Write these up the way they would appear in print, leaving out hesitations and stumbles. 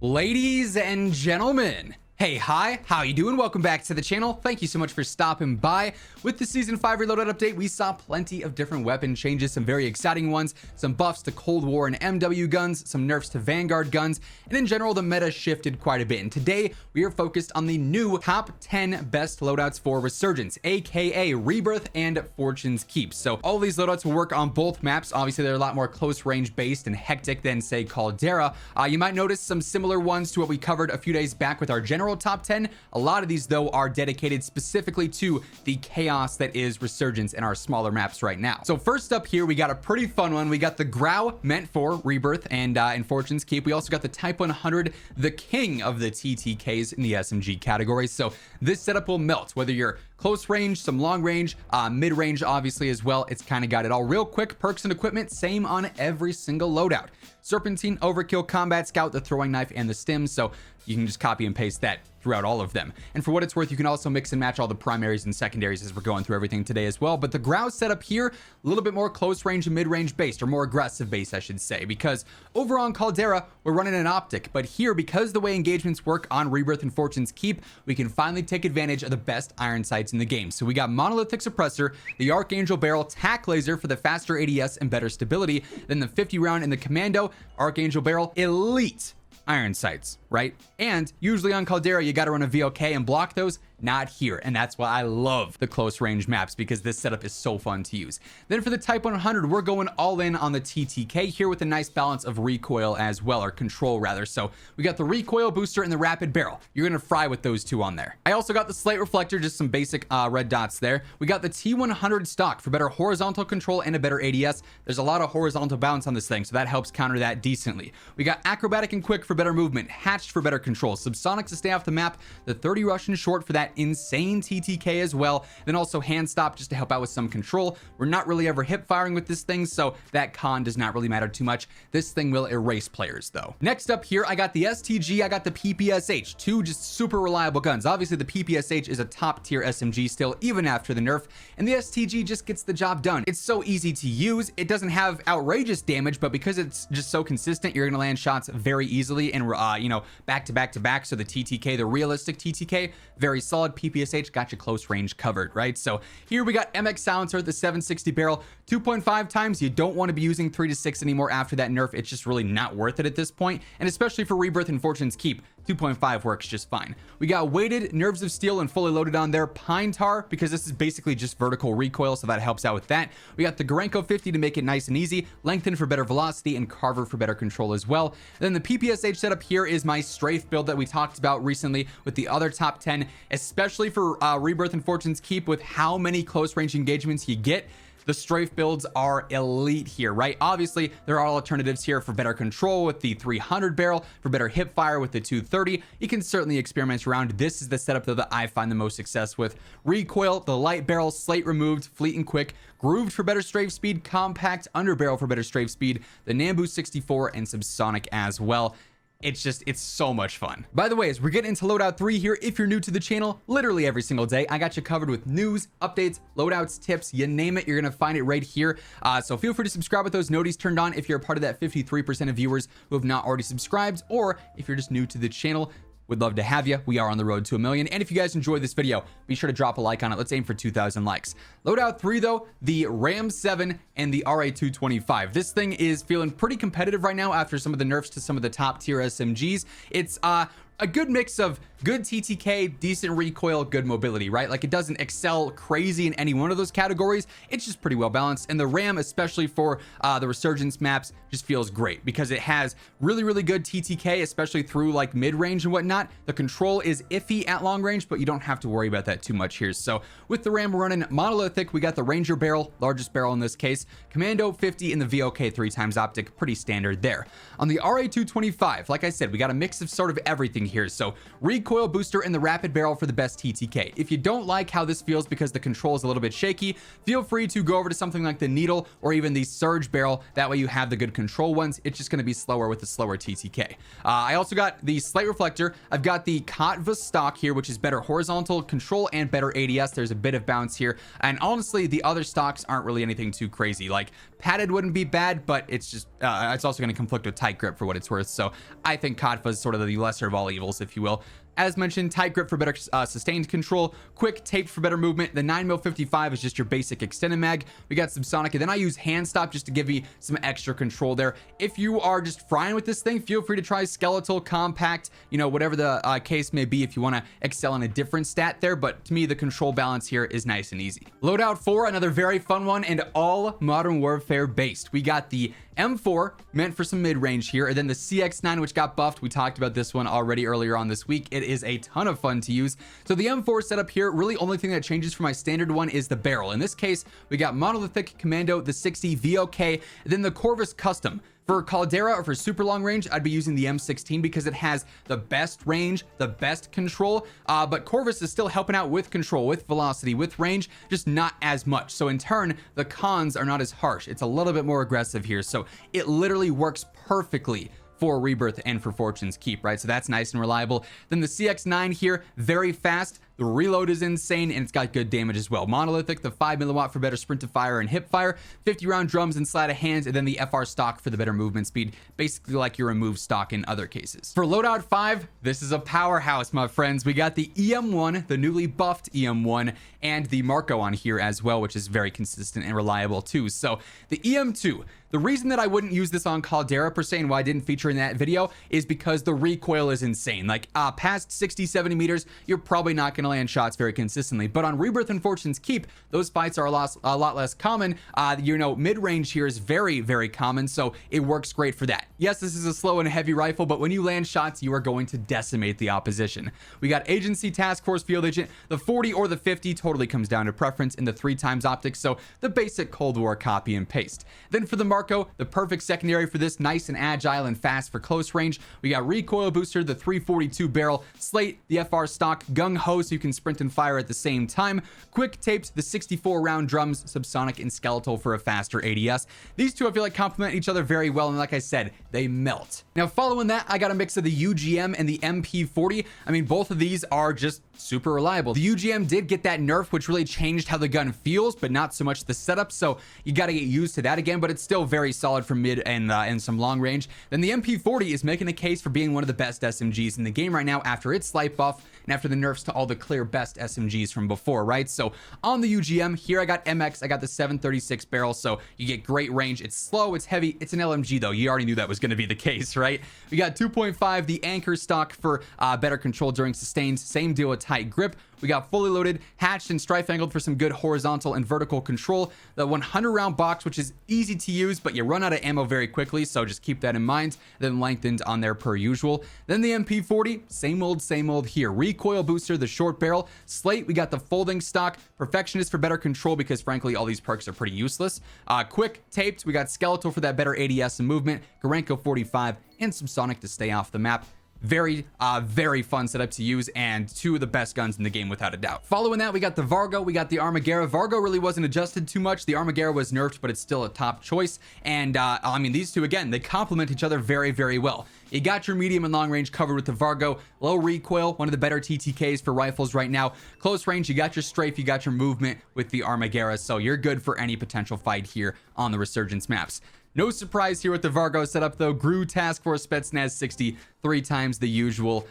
Ladies and gentlemen, hey, hi, how you doing? Welcome back to the channel. Thank you so much for stopping by. With the Season 5 Reloaded update, we saw plenty of different weapon changes, some very exciting ones, some buffs to Cold War and MW guns, some nerfs to Vanguard guns, and in general, the meta shifted quite a bit. And today, we are focused on the new top 10 best loadouts for Resurgence, aka Rebirth and Fortune's Keep. So all these loadouts will work on both maps. Obviously, they're a lot more close range based and hectic than, say, Caldera. You might notice some similar ones to what we covered a few days back with our general top 10. A lot of these though are dedicated specifically to the chaos that is Resurgence in our smaller maps right now. So first up here, we got a pretty fun one. We got the Grau meant for Rebirth and in Fortune's Keep. We also got the Type 100, the king of the TTKs in the SMG category. So this setup will melt whether you're close range, some long range, mid range obviously as well. It's kind of got it all. Real quick, perks and equipment, same on every single loadout. Serpentine, Overkill, Combat Scout, the throwing knife, and the stim. So you can just copy and paste that throughout all of them. And for what it's worth, you can also mix and match all the primaries and secondaries as we're going through everything today as well. But the Grau setup here, a little bit more close range and mid range based, or more aggressive based, I should say, because over on Caldera, we're running an optic. But here, because the way engagements work on Rebirth and Fortune's Keep, we can finally take advantage of the best iron sights in the game. So we got Monolithic Suppressor, the Archangel Barrel, Tac Laser for the faster ADS and better stability, then the 50 round in the Commando, Archangel Barrel, elite iron sights, right? And usually on Caldera, you got to run a VOK and block those. Not here, and that's why I love the close range maps, because this setup is so fun to use. Then for the Type 100, we're going all in on the TTK here with a nice balance of recoil as well, or control rather. So we got the recoil booster and the rapid barrel. You're gonna fry with those two on there. I also got the slate reflector, just some basic red dots there. We got the T100 stock for better horizontal control and a better ADS. There's a lot of horizontal bounce on this thing, so that helps counter that decently. We got acrobatic and quick for better movement, hatched for better control, subsonic to stay off the map, the 30 Russian short for that insane TTK as well, then also hand stop just to help out with some control. We're not really ever hip firing with this thing, so that con does not really matter too much. This thing will erase players though. Next up here, I got the STG, I got the PPSH, two just super reliable guns. Obviously the PPSH is a top tier SMG still, even after the nerf, and the STG just gets the job done. It's so easy to use. It doesn't have outrageous damage, but because it's just so consistent, you're gonna land shots very easily and you know, back to back to back. So the TTK, the realistic TTK, very solid. PPSH got you close range covered, right? So here we got MX silencer, the 760 barrel, 2.5 times. You don't want to be using 3 to 6 anymore after that nerf. It's just really not worth it at this point, and especially for Rebirth and Fortune's Keep, 2.5 works just fine. We got weighted nerves of steel and fully loaded on there, pine tar, because this is basically just vertical recoil, so that helps out with that. We got the Gorenko 50 to make it nice and easy, lengthen for better velocity, and Carver for better control as well. And then the PPSH setup here is my strafe build that we talked about recently with the other top 10, especially for Rebirth and Fortune's Keep. With how many close range engagements you get, the strafe builds are elite here, right? Obviously, there are alternatives here for better control with the 300 barrel, for better hip fire with the 230. You can certainly experiment around. This is the setup though that I find the most success with. Recoil, the light barrel, slate removed, fleet and quick, grooved for better strafe speed, compact underbarrel for better strafe speed, the Nambu 64, and subsonic as well. It's so much fun. By the way, as we're getting into loadout 3 here, if you're new to the channel, literally every single day, I got you covered with news, updates, loadouts, tips, you name it, you're gonna find it right here. So feel free to subscribe with those noties turned on if you're a part of that 53% of viewers who have not already subscribed, or if you're just new to the channel. Would love to have you. We are on the road to 1 million. And if you guys enjoyed this video, be sure to drop a like on it. Let's aim for 2,000 likes. Loadout 3 though, the Ram 7 and the RA225. This thing is feeling pretty competitive right now after some of the nerfs to some of the top tier SMGs. It's a good mix of good TTK, decent recoil, good mobility, right? Like, it doesn't excel crazy in any one of those categories. It's just pretty well balanced. And the RAM, especially for the Resurgence maps, just feels great because it has really, really good TTK, especially through like mid-range and whatnot. The control is iffy at long range, but you don't have to worry about that too much here. So with the RAM, we're running Monolithic. We got the Ranger barrel, largest barrel in this case, Commando 50, and the VOK 3x optic, pretty standard there. On the RA225, like I said, we got a mix of sort of everything here. So recoil booster and the rapid barrel for the best TTK. If you don't like how this feels because the control is a little bit shaky, feel free to go over to something like the needle or even the surge barrel. That way you have the good control ones. It's just going to be slower with the slower TTK. I also got the slate reflector. I've got the Kotva stock here, which is better horizontal control and better ADS. There's a bit of bounce here, and honestly the other stocks aren't really anything too crazy. Like padded wouldn't be bad, but it's just it's also going to conflict with tight grip for what it's worth. So I think Kotva is sort of the lesser of all evils, if you will. As mentioned, tight grip for better sustained control, quick taped for better movement. The 9mm55 is just your basic extended mag. We got subsonic, and then I use hand stop just to give you some extra control there. If you are just frying with this thing, feel free to try skeletal, compact, you know, whatever the case may be if you want to excel in a different stat there. But to me, the control balance here is nice and easy. Loadout 4, another very fun one and all Modern Warfare based. We got the M4, meant for some mid-range here, and then the Cx9, which got buffed. We talked about this one already earlier on this week. It is a ton of fun to use. So the M4 setup here, really only thing that changes from my standard one is the barrel. In this case, we got monolithic commando, the 60 VOK, and then the Corvus custom. For Caldera or for super long range, I'd be using the M16 because it has the best range, the best control, but Corvus is still helping out with control, with velocity, with range, just not as much. So in turn, the cons are not as harsh. It's a little bit more aggressive here. So it literally works perfectly for Rebirth and for Fortune's Keep, right? So that's nice and reliable. Then the CX9 here, very fast. The reload is insane, and it's got good damage as well. Monolithic, the 5mm for better sprint to fire and hip fire, 50-round drums and sleight of hands, and then the FR stock for the better movement speed, basically like your remove stock in other cases. For Loadout 5, this is a powerhouse, my friends. We got the EM1, the newly buffed EM1, and the Marco on here as well, which is very consistent and reliable too. So the EM2, the reason that I wouldn't use this on Caldera per se and why I didn't feature in that video is because the recoil is insane. Like past 60-70 meters, you're probably not going to land shots very consistently. But on Rebirth and Fortune's Keep, those fights are a lot less common. You know, mid-range here is very, very common, so it works great for that. Yes, this is a slow and heavy rifle, but when you land shots, you are going to decimate the opposition. We got Agency, Task Force, Field Agent. The 40 or the 50 totally comes down to preference in the 3x optics, so the basic Cold War copy and paste. Then for the Marco, the perfect secondary for this, nice and agile and fast for close range. We got recoil booster, the 342 barrel, slate, the FR stock, gung ho so you can sprint and fire at the same time, quick taped, the 64 round drums, subsonic and skeletal for a faster ADS. These two I feel like complement each other very well, and like I said, they melt. Now following that, I got a mix of the UGM and the MP40. I mean, both of these are just super reliable. The UGM did get that nerf, which really changed how the gun feels, but not so much the setup, so you got to get used to that again, but it's still very solid for mid and some long range. Then the MP40 is making a case for being one of the best SMGs in the game right now after its slight buff and after the nerfs to all the clear best SMGs from before, right? So on the UGM, here I got MX, I got the 736 barrel, so you get great range. It's slow, it's heavy, it's an LMG though. You already knew that was going to be the case, right? We got 2.5, the anchor stock for better control during sustained, same deal with tight grip. We got fully loaded, hatched, and strife angled for some good horizontal and vertical control. The 100 round box, which is easy to use, but you run out of ammo very quickly, so just keep that in mind. Then lengthened on there per usual. Then the MP40, same old here. Recoil booster, the short barrel. Slate, we got the folding stock. Perfectionist for better control because frankly, all these perks are pretty useless. Quick taped, we got skeletal for that better ADS and movement. Gorenko 45, and some sonic to stay off the map. Very fun setup to use, and two of the best guns in the game without a doubt. Following that, we got the Vargo, we got the Armaguerra. Vargo really wasn't adjusted too much. The Armaguerra was nerfed, but it's still a top choice. And I mean, these two, again, they complement each other very well. You got your medium and long range covered with the Vargo. Low recoil, one of the better TTKs for rifles right now. Close range, you got your strafe, you got your movement with the Armaguerra, so you're good for any potential fight here on the Resurgence maps. No surprise here with the Vargo setup though. Grau, Task Force, Spetsnaz 60, 3 times the usual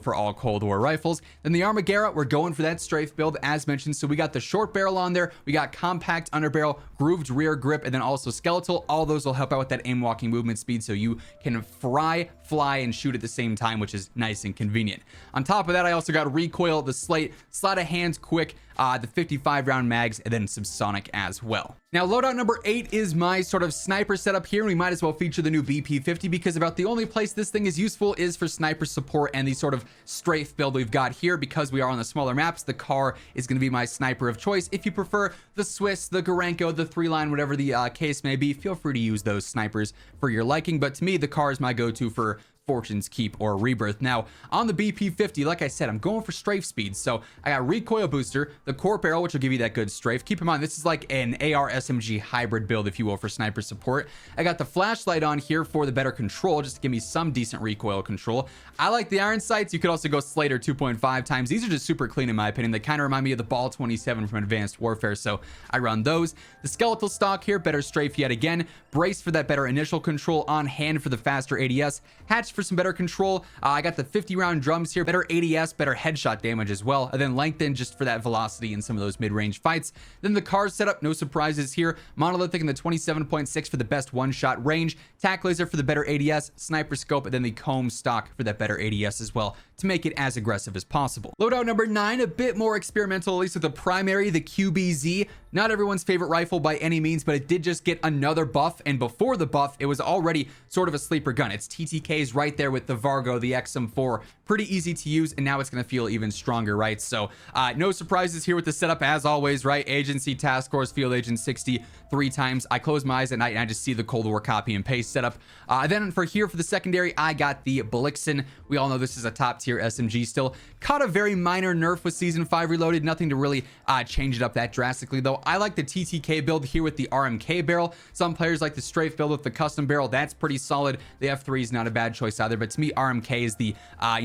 for all Cold War rifles. Then the Armaguerra, we're going for that strafe build as mentioned. So we got the short barrel on there, we got compact underbarrel, grooved rear grip, and then also skeletal. All those will help out with that aim walking movement speed so you can fry, fly, and shoot at the same time, which is nice and convenient. On top of that, I also got recoil, the slate, sleight of hands quick, the 55 round mags, and then subsonic as well. Now loadout number 8 is my sort of sniper setup here. We might as well feature the new BP50 because about the only place this thing is useful is for sniper support and the sort of strafe build we've got here. Because we are on the smaller maps, the car is going to be my sniper of choice. If you prefer the Swiss, the Gorenko, the 3-line, whatever the case may be, feel free to use those snipers for your liking, but to me the car is my go-to for Fortune's Keep or Rebirth. Now, on the BP50, like I said, I'm going for strafe speed. So I got recoil booster, the core barrel, which will give you that good strafe. Keep in mind, this is like an AR SMG hybrid build, if you will, for sniper support. I got the flashlight on here for the better control, just to give me some decent recoil control. I like the iron sights. You could also go Slater 2.5 times. These are just super clean in my opinion. They kind of remind me of the Ball 27 from Advanced Warfare, so I run those. The skeletal stock here, better strafe yet again. Brace for that better initial control, on hand for the faster ADS. Hatch for some better control. I got the 50 round drums here, better ADS, better headshot damage as well, and then lengthen just for that velocity in some of those mid-range fights. Then the car setup, no surprises here. Monolithic in the 27.6 for the best one-shot range, tac laser for the better ADS, sniper scope, and then the comb stock for that better ADS as well, to make it as aggressive as possible. Loadout number 9, a bit more experimental, at least with the primary, the QBZ. Not everyone's favorite rifle by any means, but it did just get another buff, and before the buff, it was already sort of a sleeper gun. It's TTKs right there with the Vargo, the XM4. Pretty easy to use, and now it's going to feel even stronger, right? So no surprises here with the setup, as always, right? Agency, task force, field agent 60 3 times. I close my eyes at night and I just see the Cold War copy and paste setup. Then for the secondary, I got the Blixen. We all know this is a top tier SMG still. Caught a very minor nerf with Season 5 Reloaded. Nothing to really change it up that drastically, though. I like the TTK build here with the RMK barrel. Some players like the strafe build with the custom barrel. That's pretty solid. The F3 is not a bad choice either, but to me, RMK is the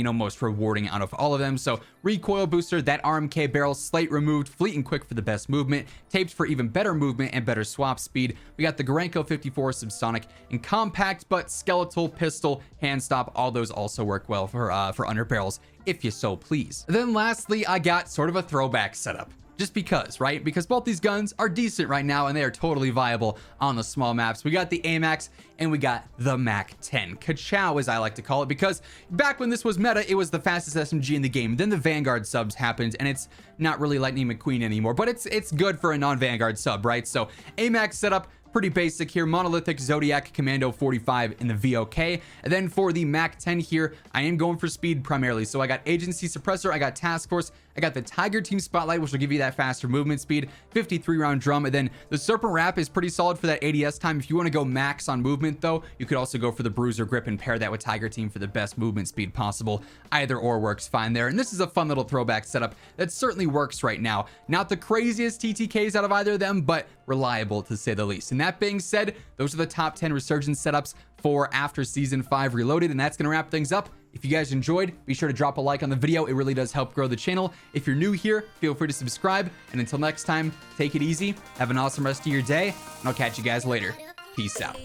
most rewarding out of all of them. So recoil booster, that RMK barrel, slate removed, fleet and quick for the best movement, taped for even better movement and better swap speed. We got the Garanko 54 subsonic, and compact but skeletal pistol, hand stop. All those also work well for under barrels, if you so please. Then lastly, I got sort of a throwback setup. Just because, right? Because both these guns are decent right now and they are totally viable on the small maps. We got the AMAX and we got the MAC-10. Ka-chow, as I like to call it, because back when this was meta, it was the fastest SMG in the game. Then the Vanguard subs happened and it's not really Lightning McQueen anymore, but it's good for a non-Vanguard sub, right? So AMAX setup, pretty basic here. Monolithic Zodiac Commando 45 in the VOK. And then for the MAC-10 here, I am going for speed primarily. So I got Agency Suppressor, I got Task Force, I got the Tiger Team Spotlight, which will give you that faster movement speed, 53 round drum, and then the Serpent Wrap is pretty solid for that ADS time. If you want to go max on movement though, you could also go for the Bruiser Grip and pair that with Tiger Team for the best movement speed possible. Either or works fine there. And this is a fun little throwback setup that certainly works right now. Not the craziest TTKs out of either of them, but reliable to say the least. And that being said, those are the top 10 Resurgence setups for after Season 5 Reloaded, and that's going to wrap things up. If you guys enjoyed, be sure to drop a like on the video. It really does help grow the channel. If you're new here, feel free to subscribe. And until next time, take it easy, have an awesome rest of your day, and I'll catch you guys later. Peace out.